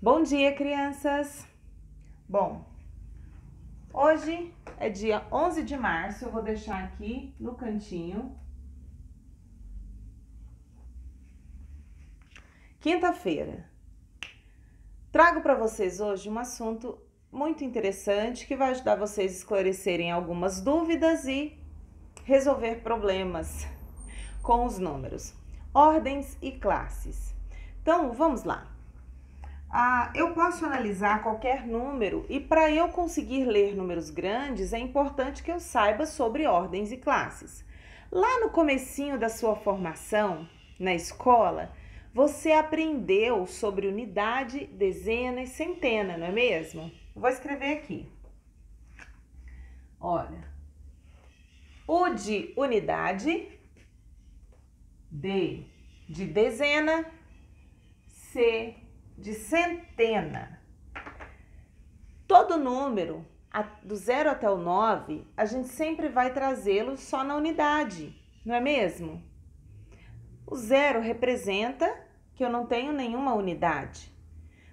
Bom dia, crianças! Bom, hoje é dia 11 de março, eu vou deixar aqui no cantinho. Quinta-feira. Trago para vocês hoje um assunto muito interessante que vai ajudar vocês a esclarecerem algumas dúvidas e resolver problemas com os números. Ordens e classes. Então, vamos lá. Eu posso analisar qualquer número e para eu conseguir ler números grandes é importante que eu saiba sobre ordens e classes. Lá no comecinho da sua formação, na escola, você aprendeu sobre unidade, dezena e centena, não é mesmo? Vou escrever aqui. Olha, U de unidade, D de dezena, C de centena. Todo número, do 0 até o 9, a gente sempre vai trazê-lo só na unidade, não é mesmo? O 0 representa que eu não tenho nenhuma unidade,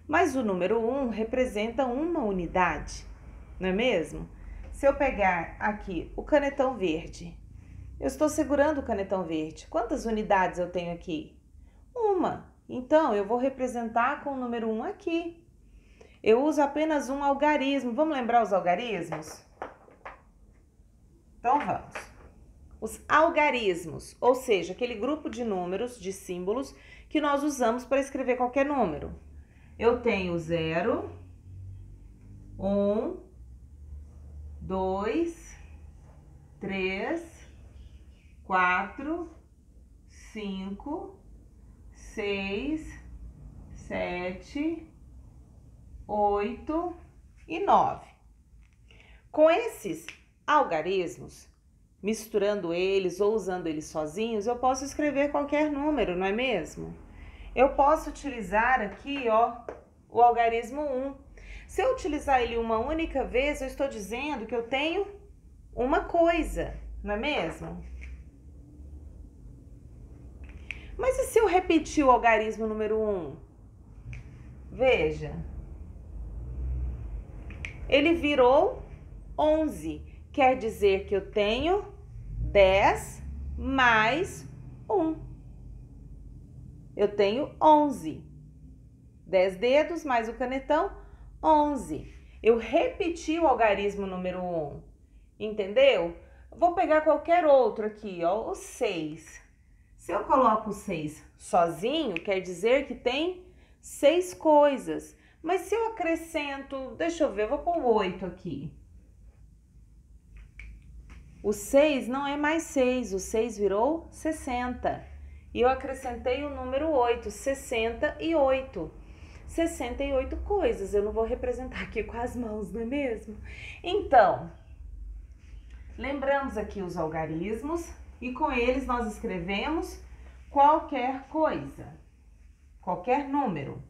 mas o número 1 representa uma unidade, não é mesmo? Se eu pegar aqui o canetão verde, eu estou segurando o canetão verde. Quantas unidades eu tenho aqui? Uma. Então, eu vou representar com o número 1 aqui. Eu uso apenas um algarismo. Vamos lembrar os algarismos? Então, vamos. Os algarismos, ou seja, aquele grupo de números, de símbolos, que nós usamos para escrever qualquer número. Eu tenho 0, 1, 2, 3, 4, 5, 6, 7, 8 e 9. Com esses algarismos, misturando eles ou usando eles sozinhos, eu posso escrever qualquer número, não é mesmo? Eu posso utilizar aqui, o algarismo 1. Se eu utilizar ele uma única vez, eu estou dizendo que eu tenho uma coisa, não é mesmo? Mas e se eu repetir o algarismo número 1? Veja, ele virou 11. Quer dizer que eu tenho 10 mais 1. Eu tenho 11. 10 dedos mais o canetão, 11. Eu repeti o algarismo número 1. Entendeu? Vou pegar qualquer outro aqui, o 6. Se eu coloco o 6 sozinho, quer dizer que tem 6 coisas. Mas se eu acrescento, deixa eu ver, eu vou pôr o 8 aqui. O 6 não é mais 6, o 6 virou 60. E eu acrescentei o número 8, 68. 68 coisas, eu não vou representar aqui com as mãos, não é mesmo? Então, lembramos aqui os algarismos. E com eles nós escrevemos qualquer coisa, qualquer número.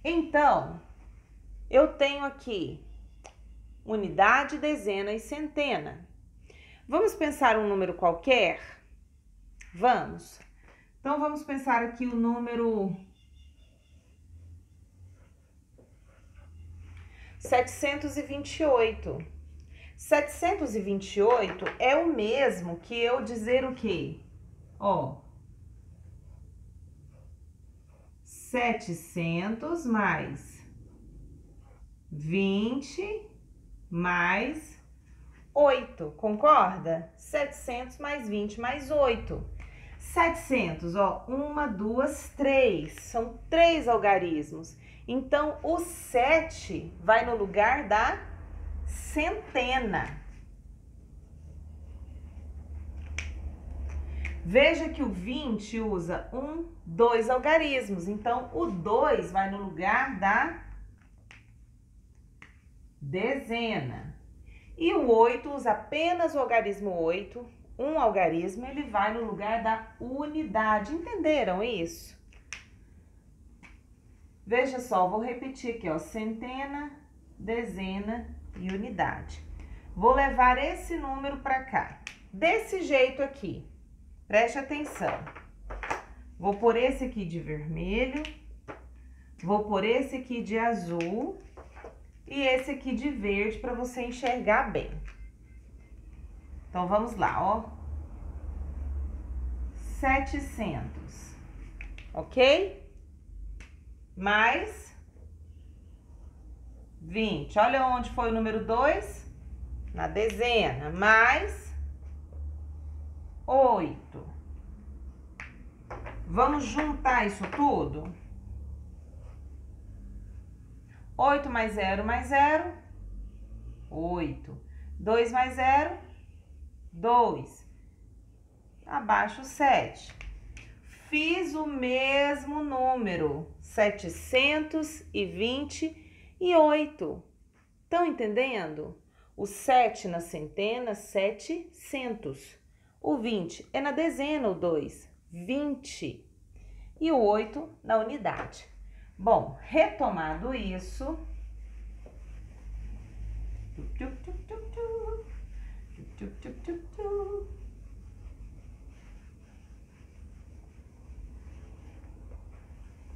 Então, eu tenho aqui unidade, dezena e centena. Vamos pensar um número qualquer? Vamos. Então, vamos pensar aqui o número 728. 728 é o mesmo que eu dizer o quê? 700 mais 20 mais 8, concorda? 700 mais 20 mais 8. 700, 1, 2, 3, são 3 algarismos. Então, o 7 vai no lugar da centena. Veja que o 20 usa 2 algarismos. Então, o 2 vai no lugar da dezena. E o 8 usa apenas o algarismo 8. Um algarismo, ele vai no lugar da unidade. Entenderam isso? Veja só, vou repetir aqui, centena, dezena e unidade. Vou levar esse número para cá, desse jeito aqui. Preste atenção. Vou pôr esse aqui de vermelho, Vou pôr esse aqui de azul e esse aqui de verde para você enxergar bem. Então, vamos lá, ó. 700, ok? Mais 20. Olha onde foi o número 2? Na dezena. Mais 8. Vamos juntar isso tudo? 8 mais 0 mais 0, 8. 2 mais 0, 2. Abaixo 7. Fiz o mesmo número, 728. Estão entendendo? O 7 na centena, 700. O 20 é na dezena, o 2, 20. E o 8 na unidade. Bom, retomado isso,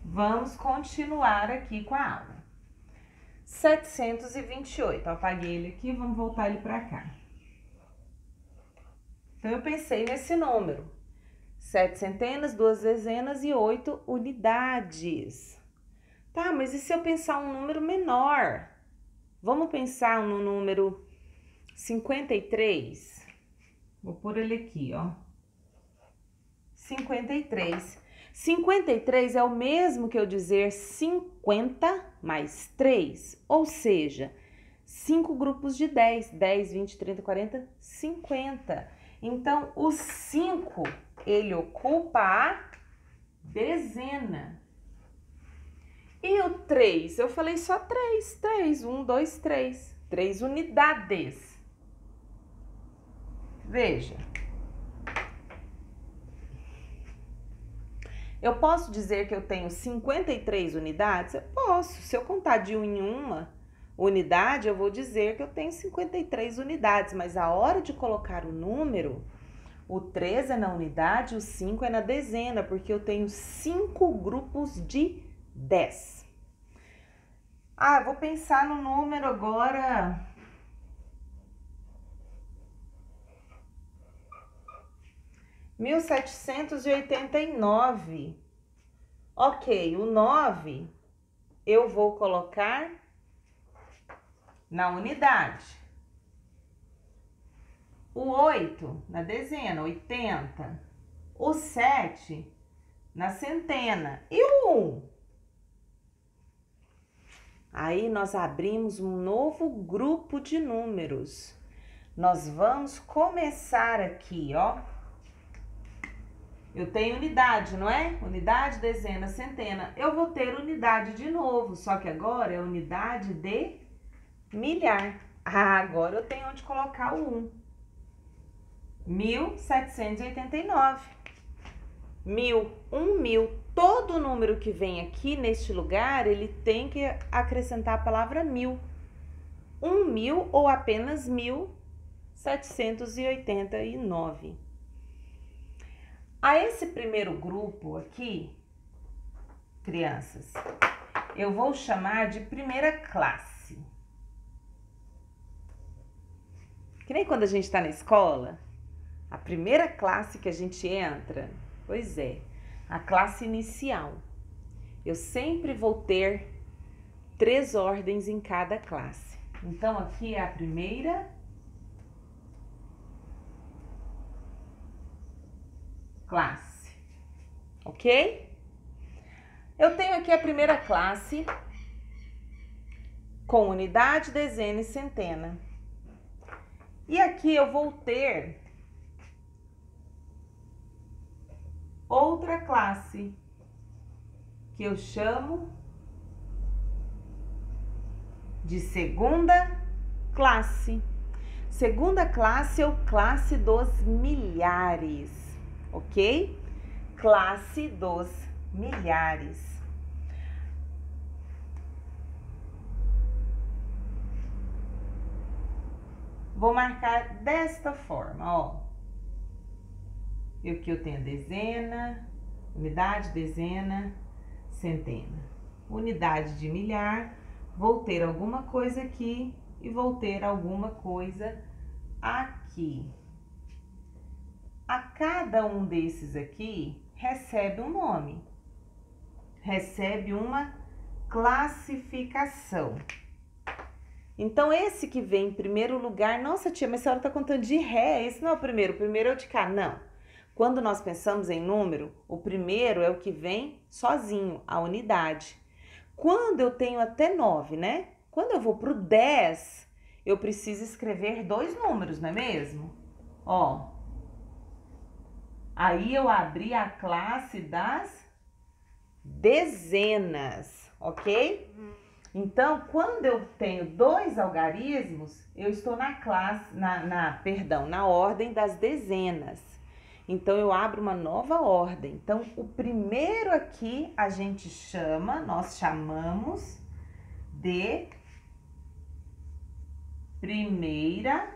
vamos continuar aqui com a aula. 728, eu apaguei ele aqui, vamos voltar ele para cá. Então, eu pensei nesse número, 7 centenas, 2 dezenas e 8 unidades. Tá, mas e se eu pensar um número menor? Vamos pensar no número 53. Vou pôr ele aqui, ó. 53. 53 é o mesmo que eu dizer 50 mais 3, ou seja, 5 grupos de 10. 10, 20, 30, 40, 50. Então, o 5, ele ocupa a dezena. E o 3? Eu falei só 3. 3, 1, 2, 3. 3 unidades. Veja. Eu posso dizer que eu tenho 53 unidades? Eu posso. Se eu contar de uma em uma unidade, eu vou dizer que eu tenho 53 unidades. Mas a hora de colocar o número, o 3 é na unidade, o 5 é na dezena, porque eu tenho 5 grupos de 10. Ah, vou pensar no número agora. Mil 1789. Ok, o 9 eu vou colocar na unidade. O 8 na dezena, 80. O 7 na centena. E o 1? Aí nós abrimos um novo grupo de números. Nós vamos começar aqui, ó. Eu tenho unidade, não é? Unidade, dezena, centena. Eu vou ter unidade de novo, só que agora é unidade de milhar. Ah, agora eu tenho onde colocar o 1. 1789. 1000, 1000. Todo número que vem aqui neste lugar, ele tem que acrescentar a palavra 1000. 1000 ou apenas 1789. A esse primeiro grupo aqui, crianças, eu vou chamar de primeira classe. Que nem quando a gente está na escola, a primeira classe que a gente entra, pois é, a classe inicial. Eu sempre vou ter 3 ordens em cada classe. Então, aqui é a primeira classe, ok? Eu tenho aqui a primeira classe com unidade, dezena e centena. E aqui eu vou ter outra classe que eu chamo de segunda classe. Segunda classe é o classe dos milhares, ok? Classe dos milhares. Vou marcar desta forma, ó. Aqui eu tenho dezena, unidade, dezena, centena. unidade de milhar, vou ter alguma coisa aqui e vou ter alguma coisa aqui. A cada um desses aqui recebe um nome, recebe uma classificação. Então, esse que vem em primeiro lugar, nossa tia, mas a senhora está contando de ré, esse não é o primeiro é o de cá, não. Quando nós pensamos em número, o primeiro é o que vem sozinho, a unidade. Quando eu tenho até 9, né? Quando eu vou para o 10, eu preciso escrever 2 números, não é mesmo? Ó, aí eu abri a classe das dezenas, ok? Então, quando eu tenho 2 algarismos, eu estou na classe, na ordem das dezenas. Então, eu abro uma nova ordem. Então, o primeiro aqui a gente chama, nós chamamos de primeira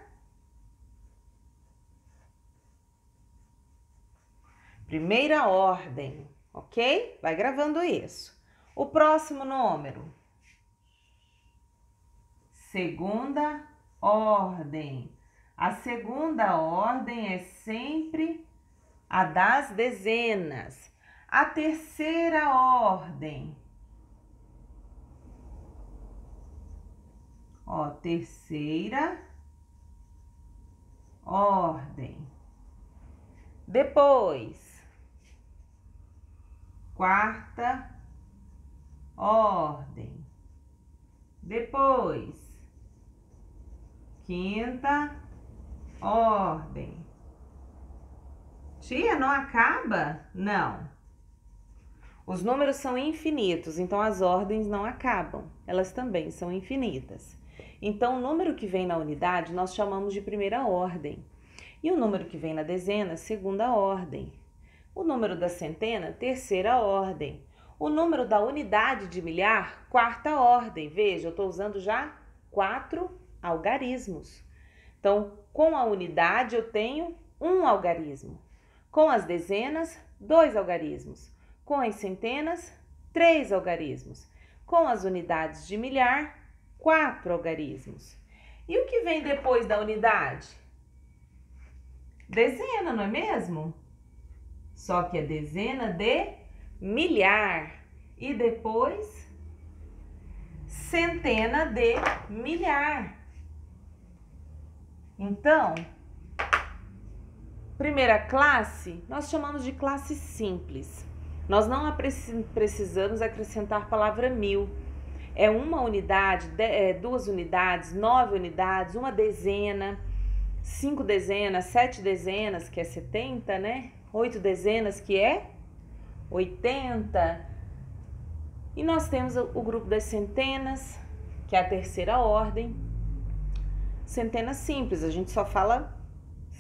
ordem, ok? Vai gravando isso. O próximo número, segunda ordem. A segunda ordem é sempre a das dezenas. A terceira ordem, ó, terceira ordem. Depois, quarta ordem. Depois, quinta ordem. Tia, não acaba? Não. Os números são infinitos, então as ordens não acabam. Elas também são infinitas. Então, o número que vem na unidade nós chamamos de primeira ordem. E o número que vem na dezena, segunda ordem. O número da centena, terceira ordem. O número da unidade de milhar, quarta ordem. Veja, eu estou usando já 4 algarismos. Então, com a unidade eu tenho 1 algarismo. Com as dezenas, 2 algarismos. Com as centenas, 3 algarismos. Com as unidades de milhar, 4 algarismos. E o que vem depois da unidade? Dezena, não é mesmo? Só que é dezena de milhar. E depois, centena de milhar. Então, primeira classe, nós chamamos de classe simples. Nós não precisamos acrescentar a palavra 1000. É uma unidade, 2 unidades, 9 unidades, uma dezena, 5 dezenas, 7 dezenas, que é 70, né? 8 dezenas, que é 80. E nós temos o grupo das centenas, que é a terceira ordem. Centenas simples, a gente só fala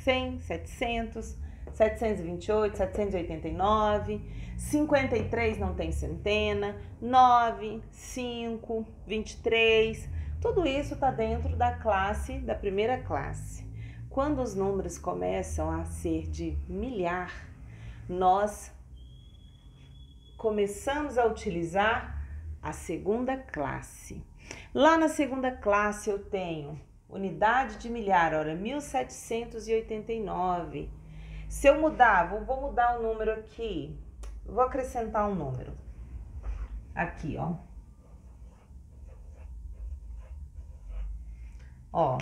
100, 700, 728, 789, 53 não tem centena, 9, 5, 23, tudo isso está dentro da classe, da primeira classe. Quando os números começam a ser de milhar, nós começamos a utilizar a segunda classe. Lá na segunda classe eu tenho unidade de milhar, olha, 1789. Se eu mudar, vou mudar o número aqui, vou acrescentar um número. Aqui, ó. Ó,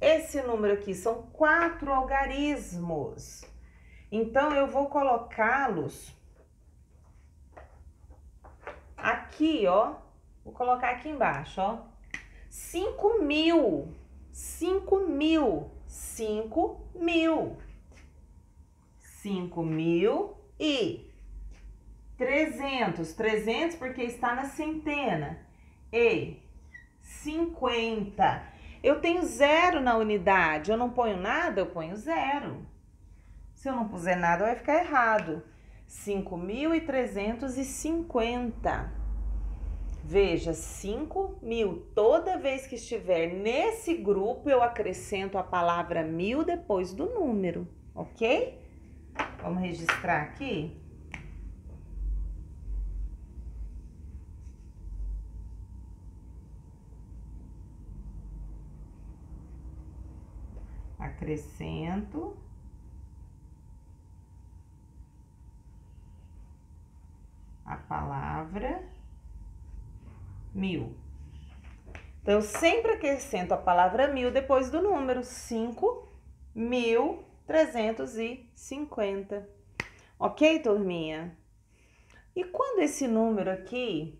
esse número aqui são 4 algarismos. Então, eu vou colocá-los aqui, ó. Vou colocar aqui embaixo, ó. 5.000. 5.000. 5.000. 5.300. 300 porque está na centena. E 50. Eu tenho 0 na unidade. Eu não ponho nada, eu ponho 0. Se eu não puser nada, vai ficar errado. 5.350. Veja, 5.000. Toda vez que estiver nesse grupo, eu acrescento a palavra 1000 depois do número, ok? Vamos registrar aqui. acrescento a palavra 1000. Então, eu sempre acrescento a palavra 1000 depois do número 5.350. Ok, turminha? E quando esse número aqui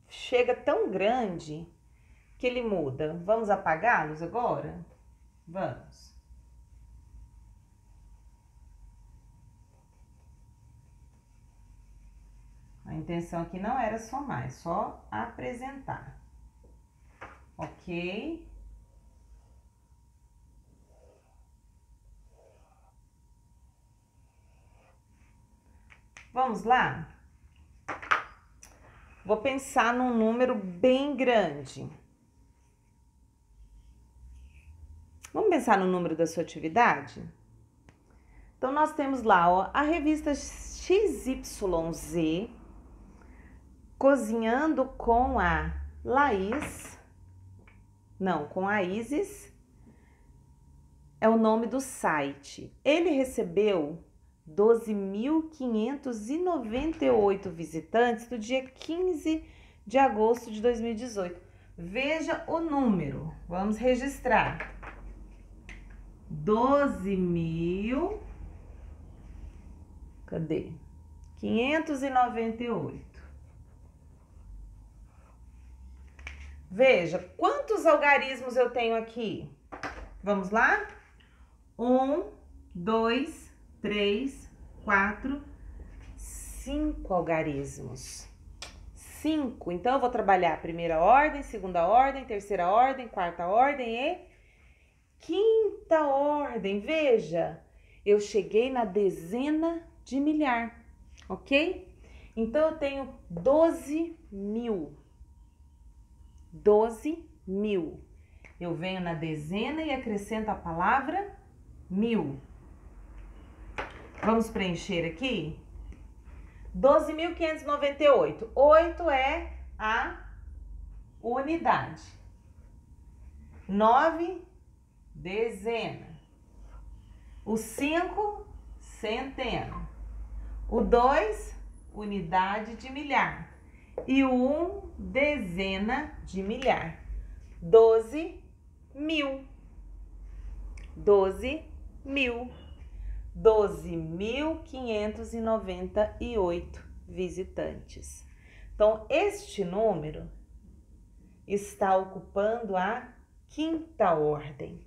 chega tão grande que ele muda, vamos apagá-los agora? Vamos. A intenção aqui não era somar, é só apresentar. Ok? Vamos lá? Vou pensar num número bem grande. Vamos pensar no número da sua atividade? Então, nós temos lá, ó, a revista XYZ, Cozinhando com a Laís, não, com a Isis, é o nome do site. Ele recebeu 12.598 visitantes no dia 15 de agosto de 2018. Veja o número, vamos registrar. 12.000, cadê? 598. Veja, quantos algarismos eu tenho aqui? Vamos lá? 1, 2, 3, 4, 5 algarismos. 5. Então, eu vou trabalhar primeira ordem, segunda ordem, terceira ordem, quarta ordem e quinta ordem. Veja, eu cheguei na dezena de milhar, ok? Então, eu tenho 12.000. 12.000. Eu venho na dezena e acrescento a palavra 1000. Vamos preencher aqui? 12.598. 8 é a unidade. 9, dezena. O 5, centena. O 2, unidade de milhar. E o 1, dezena de milhar. 12.000. 12.000. 12.598 visitantes. Então, este número está ocupando a quinta ordem.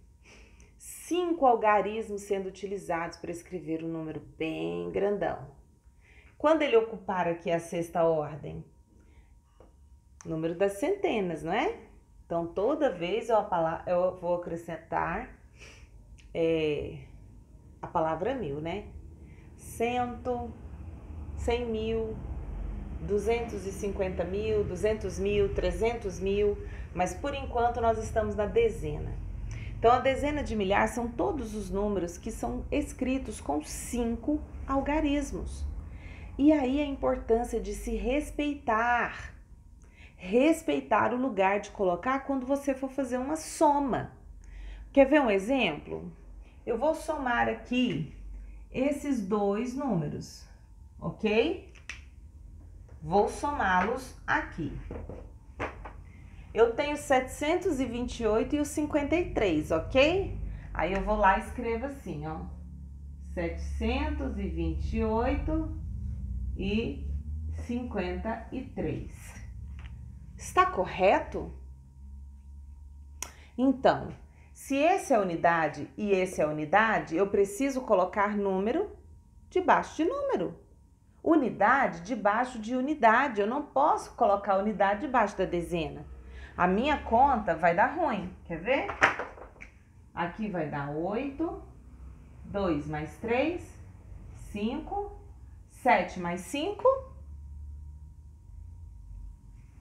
5 algarismos sendo utilizados para escrever um número bem grandão. Quando ele ocupar aqui a sexta ordem? Número das centenas, não é? Então, toda vez eu vou acrescentar a palavra 1000, né? 100, 100.000, 250.000, 200.000, 300.000, mas por enquanto nós estamos na dezena. Então, a dezena de milhar são todos os números que são escritos com 5 algarismos. E aí a importância de se respeitar. Respeitar o lugar de colocar quando você for fazer uma soma. Quer ver um exemplo? Eu vou somar aqui esses dois números, ok? Vou somá-los aqui. Eu tenho 728 e o 53, ok? Aí eu vou lá e escrevo assim, ó. 728 e 53. Está correto? Então, se esse é unidade e esse é unidade, eu preciso colocar número debaixo de número. Unidade debaixo de unidade. Eu não posso colocar unidade debaixo da dezena. A minha conta vai dar ruim. Quer ver? Aqui vai dar 8, 2 mais 3, 5, 7 mais 5,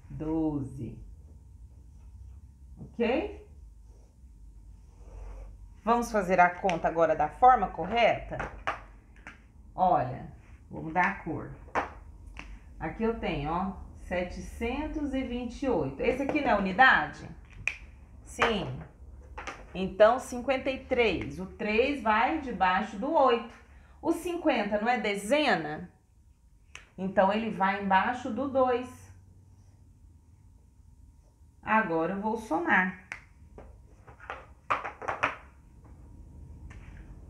12. Ok? Vamos fazer a conta agora da forma correta? Olha, vou mudar a cor. Aqui eu tenho, ó, 728. Esse aqui não é unidade? Sim. Então, 53, o 3 vai debaixo do 8. O 50 não é dezena? Então, ele vai embaixo do 2. Agora, eu vou somar.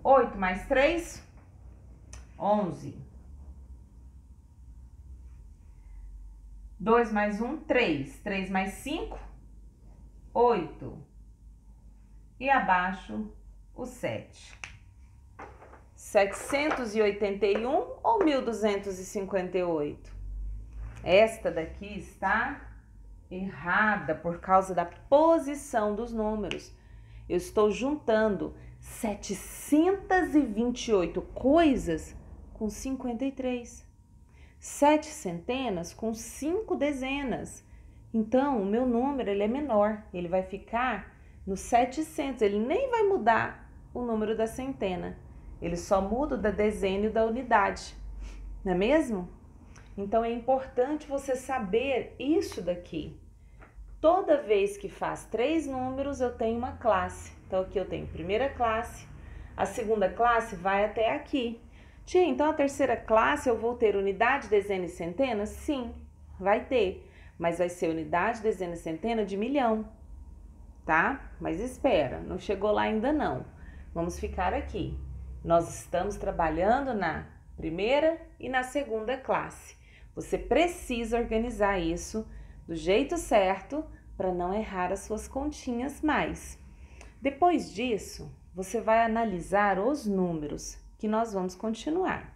8 mais 3, 11. 2 mais 1, 3. 3 mais 5, 8. E abaixo, o 7. 781 ou 1258? Esta daqui está errada por causa da posição dos números. Eu estou juntando 728 coisas com 53. 7 centenas com 5 dezenas. Então, o meu número ele é menor, ele vai ficar no 700, ele nem vai mudar o número da centena, ele só muda o da dezena e o da unidade, não é mesmo? Então, é importante você saber isso daqui. Toda vez que faz 3 números, eu tenho uma classe. Então, aqui eu tenho primeira classe, a segunda classe vai até aqui. Tia, então a terceira classe eu vou ter unidade, dezena e centena? Sim, vai ter, mas vai ser unidade, dezena e centena de milhão, tá? Mas espera, não chegou lá ainda não. Vamos ficar aqui. Nós estamos trabalhando na primeira e na segunda classe. Você precisa organizar isso do jeito certo para não errar as suas continhas mais. Depois disso, você vai analisar os números, que nós vamos continuar.